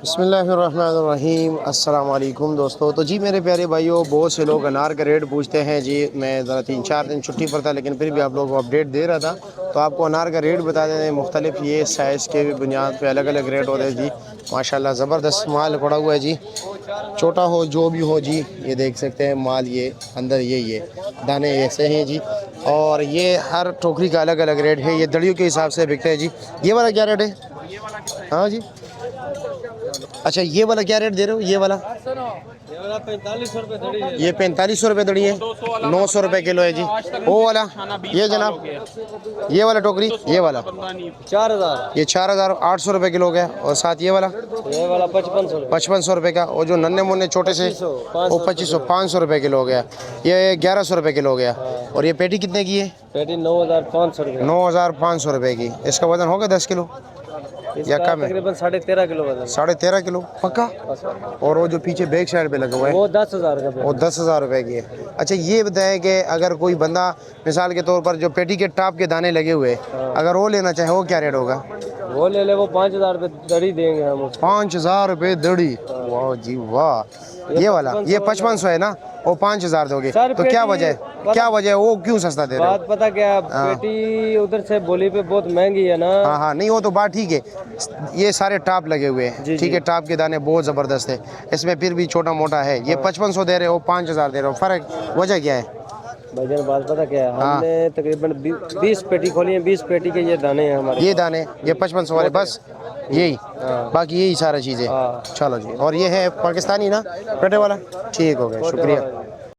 बिस्मिल्लाहिर्रहमानिर्रहीम अस्सलाम वालेकुम दोस्तों। तो जी मेरे प्यारे भाइयों, बहुत से लोग अनार का रेट पूछते हैं जी। मैं ज़रा 3-4 दिन छुट्टी पर था, लेकिन फिर भी आप लोगों को अपडेट दे रहा था। तो आपको अनार का रेट बता दें, मुख्तलिफ ये साइज़ के बुनियाद पे अलग अलग रेट होते हैं जी। माशाल्लाह ज़बरदस्त माल पड़ा हुआ है जी, छोटा हो जो भी हो जी। ये देख सकते हैं माल, ये अंदर ये दाने ऐसे हैं जी। और ये हर टोकरी का अलग अलग रेट है, ये दड़ियों के हिसाब से बिकते हैं जी। ये वाला क्या रेट है? हाँ जी, अच्छा ये वाला क्या रेट दे रहे हो? ये वाला 45 रुपये दड़ी है। ये 4500 रुपये दड़ी है, 900 रुपये किलो है जी। वो वाला ये जनाब, ये वाला टोकरी, ये वाला 4000, ये 4800 रुपये किलो हो गया। और साथ ये वाला 5500 रुपये का। और जो नन्हे मुन्ने छोटे से वो 500 रुपये किलो हो गया। ये 1100 रुपये किलो हो गया। और ये पेटी कितने की है? पेटी 9500 रुपये। 9500 रुपये की। इसका वजन होगा 10 किलो या कम है? तकरीबन 13.5 किलो वजन। 13.5 किलो पक्का। और वो जो पीछे बैक साइड पे लगा हुआ है वो 10,000 का। वो 10,000 रुपये की है। अच्छा ये बताएं कि अगर कोई बंदा मिसाल के तौर पर जो पेटी के टॉप के दाने लगे हुए अगर वो लेना चाहे, वो क्या रेट होगा? वो ले ले, वो 5000 रुपये दड़ी देंगे हम उसको। 5000 रुपये दड़ी? वाह जी वाह। ये वाला ये 5500 है ना, वो 5000 दोगे तो क्या वजह है? क्या वजह है, वो क्यों सस्ता दे रहे हो? बात पता क्या, पेटी उधर से बोली पे बहुत महंगी है ना। हाँ हाँ, नहीं वो तो बात ठीक है। ये सारे टॉप लगे हुए हैं, ठीक है, टॉप के दाने बहुत ज़बरदस्त है। इसमें फिर भी छोटा मोटा है। ये 5500 दे रहे हो, 5000 दे रहे हो, फ़र्क वजह क्या है? भाईजान बात पता क्या है, हमने तकरीबन 20 पेटी खोली है। 20 पेटी के ये दाने हैं हमारे। ये दाने ये 5500 वाले बस यही, बाकी यही सारा चीज़ें। चलो जी। और ये है पाकिस्तानी ना पेटे वाला? ठीक हो गया, शुक्रिया।